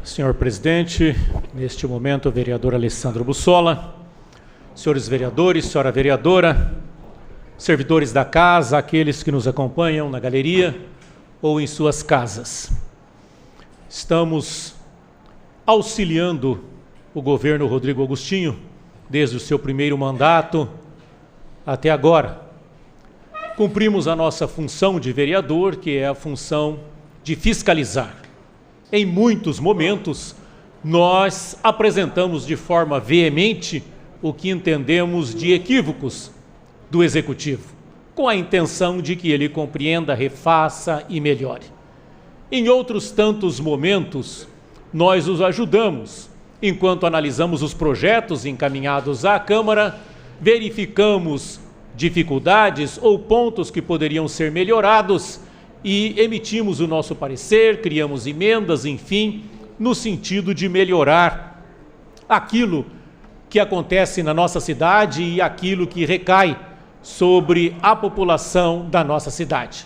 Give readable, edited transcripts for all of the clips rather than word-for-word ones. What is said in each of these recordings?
Senhor presidente, neste momento o vereador Alessandro Bussola, senhores vereadores, senhora vereadora, servidores da casa, aqueles que nos acompanham na galeria ou em suas casas. Estamos auxiliando o governo Rodrigo Agostinho desde o seu primeiro mandato até agora. Cumprimos a nossa função de vereador, que é a função de fiscalizar. Em muitos momentos, nós apresentamos de forma veemente o que entendemos de equívocos do Executivo, com a intenção de que ele compreenda, refaça e melhore. Em outros tantos momentos, nós os ajudamos, enquanto analisamos os projetos encaminhados à Câmara, verificamos dificuldades ou pontos que poderiam ser melhorados e emitimos o nosso parecer, criamos emendas, enfim, no sentido de melhorar aquilo que acontece na nossa cidade e aquilo que recai sobre a população da nossa cidade.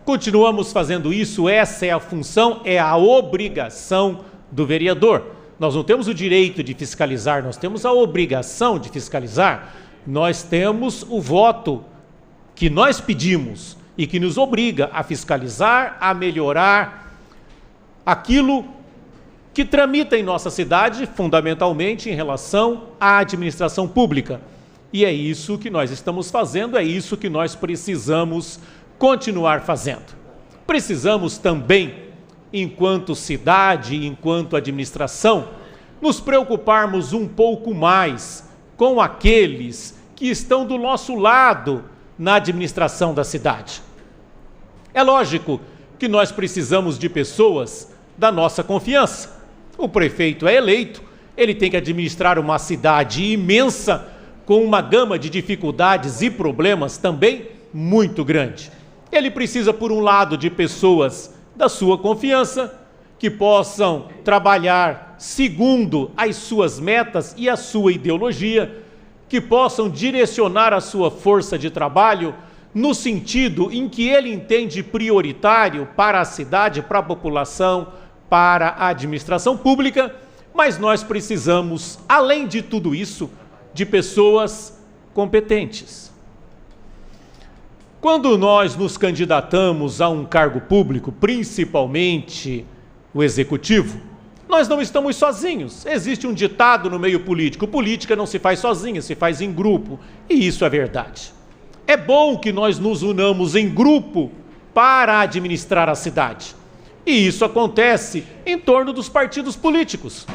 Continuamos fazendo isso, essa é a função, é a obrigação do vereador. Nós não temos o direito de fiscalizar, nós temos a obrigação de fiscalizar. Nós temos o voto que nós pedimos e que nos obriga a fiscalizar, a melhorar aquilo que tramita em nossa cidade, fundamentalmente em relação à administração pública. E é isso que nós estamos fazendo, é isso que nós precisamos continuar fazendo. Precisamos também, enquanto cidade, enquanto administração, nos preocuparmos um pouco mais com aqueles que estão do nosso lado na administração da cidade. É lógico que nós precisamos de pessoas da nossa confiança. O prefeito é eleito, ele tem que administrar uma cidade imensa, com uma gama de dificuldades e problemas também muito grande. Ele precisa, por um lado, de pessoas da sua confiança, que possam trabalhar segundo as suas metas e a sua ideologia, que possam direcionar a sua força de trabalho no sentido em que ele entende prioritário para a cidade, para a população, para a administração pública, mas nós precisamos, além de tudo isso, de pessoas competentes. Quando nós nos candidatamos a um cargo público, principalmente o executivo, nós não estamos sozinhos. Existe um ditado no meio político: política não se faz sozinha, se faz em grupo. E isso é verdade. É bom que nós nos unamos em grupo para administrar a cidade. E isso acontece em torno dos partidos políticos.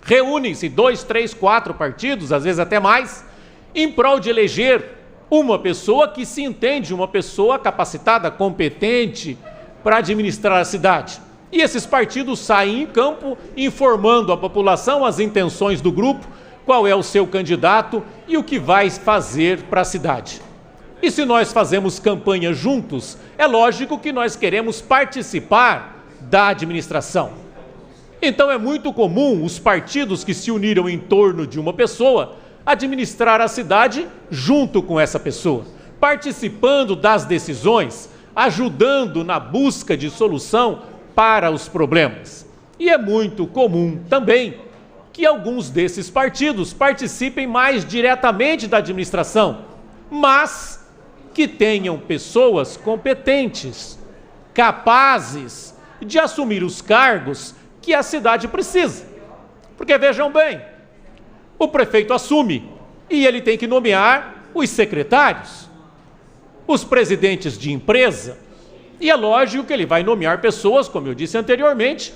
Reúnem-se 2, 3, 4 partidos, às vezes até mais, em prol de eleger uma pessoa que se entende, uma pessoa capacitada, competente para administrar a cidade. E esses partidos saem em campo informando a população as intenções do grupo, qual é o seu candidato e o que vai fazer para a cidade. E se nós fazemos campanha juntos, é lógico que nós queremos participar da administração. Então é muito comum os partidos que se uniram em torno de uma pessoa administrar a cidade junto com essa pessoa, participando das decisões, ajudando na busca de solução para os problemas. E é muito comum também que alguns desses partidos participem mais diretamente da administração, mas que tenham pessoas competentes, capazes de assumir os cargos que a cidade precisa. Porque vejam bem, o prefeito assume e ele tem que nomear os secretários, os presidentes de empresa, e é lógico que ele vai nomear pessoas, como eu disse anteriormente,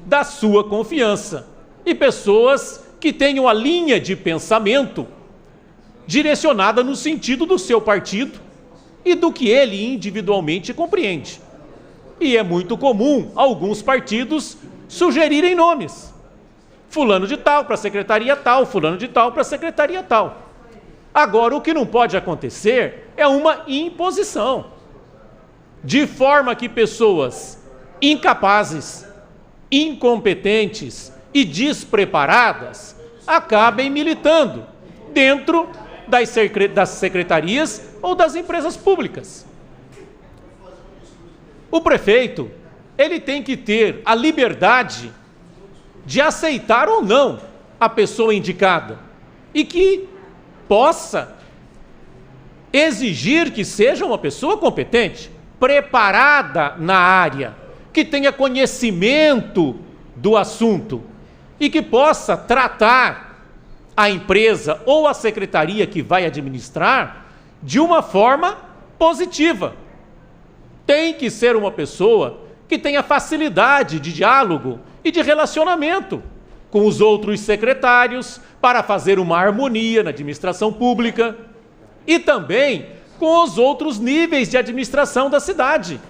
da sua confiança, e pessoas que tenham a linha de pensamento direcionada no sentido do seu partido e do que ele individualmente compreende. E é muito comum alguns partidos sugerirem nomes. Fulano de tal para a secretaria tal, fulano de tal para a secretaria tal. Agora, o que não pode acontecer é uma imposição, de forma que pessoas incapazes, incompetentes e despreparadas acabem militando dentro das secretarias ou das empresas públicas. O prefeito, ele tem que ter a liberdade de aceitar ou não a pessoa indicada e que possa exigir que seja uma pessoa competente, preparada na área, que tenha conhecimento do assunto e que possa tratar a empresa ou a secretaria que vai administrar de uma forma positiva. Tem que ser uma pessoa que tenha facilidade de diálogo e de relacionamento com os outros secretários para fazer uma harmonia na administração pública e também com os outros níveis de administração da cidade.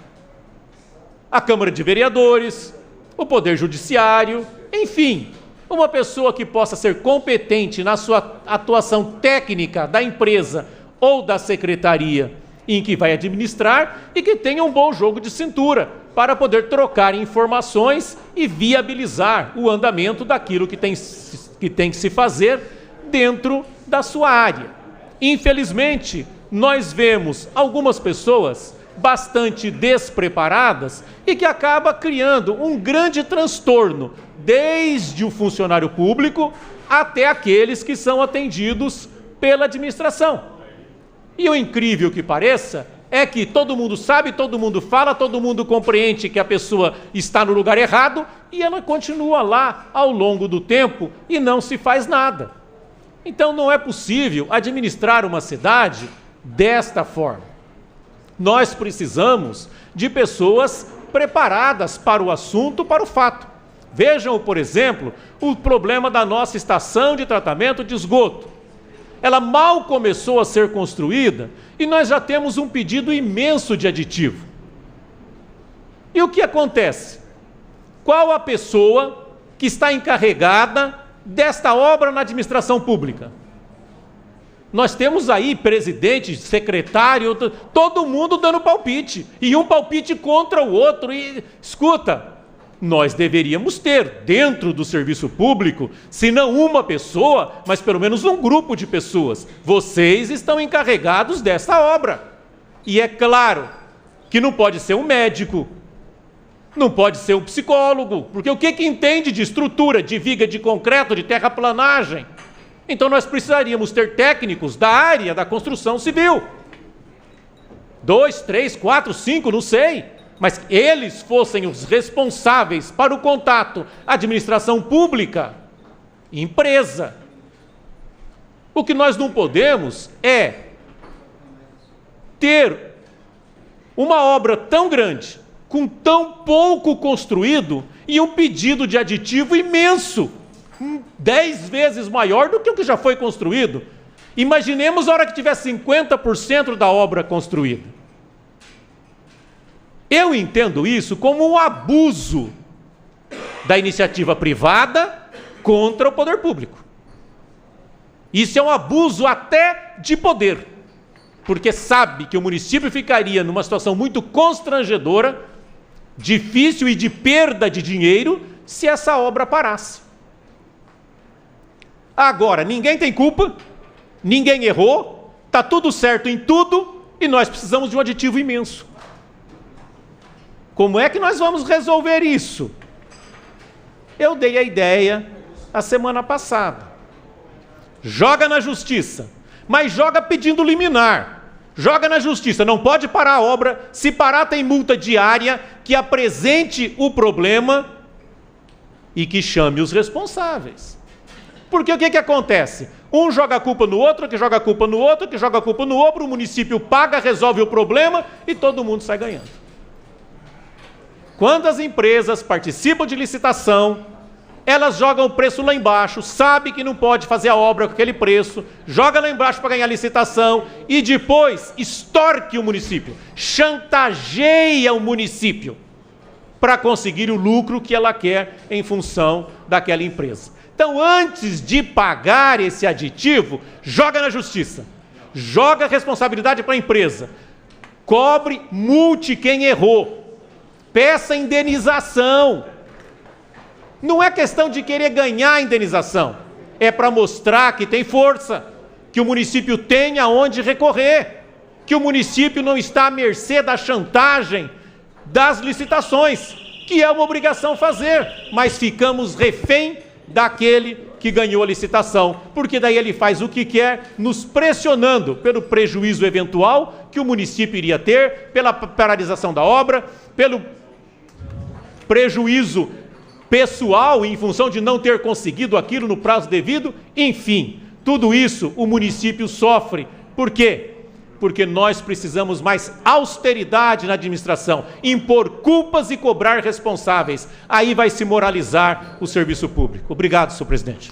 A Câmara de Vereadores, o Poder Judiciário, enfim, uma pessoa que possa ser competente na sua atuação técnica da empresa ou da secretaria em que vai administrar e que tenha um bom jogo de cintura para poder trocar informações e viabilizar o andamento daquilo que tem que se fazer dentro da sua área. Infelizmente, nós vemos algumas pessoas bastante despreparadas e que acaba criando um grande transtorno, desde o funcionário público até aqueles que são atendidos pela administração. E o incrível que pareça é que todo mundo sabe, todo mundo fala, todo mundo compreende que a pessoa está no lugar errado e ela continua lá ao longo do tempo e não se faz nada. Então não é possível administrar uma cidade desta forma. Nós precisamos de pessoas preparadas para o assunto, para o fato. Vejam, por exemplo, o problema da nossa estação de tratamento de esgoto. Ela mal começou a ser construída e nós já temos um pedido imenso de aditivo. E o que acontece? Qual a pessoa que está encarregada desta obra na administração pública? Nós temos aí presidente, secretário, todo mundo dando palpite, e um palpite contra o outro. E escuta, nós deveríamos ter dentro do serviço público, se não uma pessoa, mas pelo menos um grupo de pessoas. Vocês estão encarregados desta obra. E é claro que não pode ser um médico, não pode ser um psicólogo, porque o que entende de estrutura, de viga, de concreto, de terraplanagem? Então nós precisaríamos ter técnicos da área da construção civil. 2, 3, 4, 5, não sei. Mas eles fossem os responsáveis para o contato administração pública, empresa. O que nós não podemos é ter uma obra tão grande, com tão pouco construído e um pedido de aditivo imenso, 10 vezes maior do que o que já foi construído. Imaginemos a hora que tiver 50% da obra construída. Eu entendo isso como um abuso da iniciativa privada contra o poder público. Isso é um abuso até de poder, porque sabe que o município ficaria numa situação muito constrangedora, difícil e de perda de dinheiro se essa obra parasse. Agora, ninguém tem culpa, ninguém errou, está tudo certo em tudo e nós precisamos de um aditivo imenso. Como é que nós vamos resolver isso? Eu dei a ideia a semana passada. Joga na justiça, mas joga pedindo liminar. Joga na justiça, não pode parar a obra. Se parar, tem multa diária, que apresente o problema e que chame os responsáveis. Porque o que acontece? Um joga a culpa no outro, que joga a culpa no outro, que joga a culpa no outro, o município paga, resolve o problema e todo mundo sai ganhando. Quando as empresas participam de licitação, elas jogam o preço lá embaixo, sabe que não pode fazer a obra com aquele preço, joga lá embaixo para ganhar licitação e depois extorque o município, chantageia o município para conseguir o lucro que ela quer em função daquela empresa. Então, antes de pagar esse aditivo, joga na justiça, joga a responsabilidade para a empresa, cobre, multe quem errou, peça indenização. Não é questão de querer ganhar a indenização, é para mostrar que tem força, que o município tem aonde recorrer, que o município não está à mercê da chantagem das licitações. que é uma obrigação fazer, mas ficamos refém daquele que ganhou a licitação, porque daí ele faz o que quer, nos pressionando pelo prejuízo eventual que o município iria ter, pela paralisação da obra, pelo prejuízo pessoal em função de não ter conseguido aquilo no prazo devido, enfim, tudo isso o município sofre. Por quê? Porque nós precisamos mais austeridade na administração, impor culpas e cobrar responsáveis. Aí vai se moralizar o serviço público. Obrigado, senhor presidente.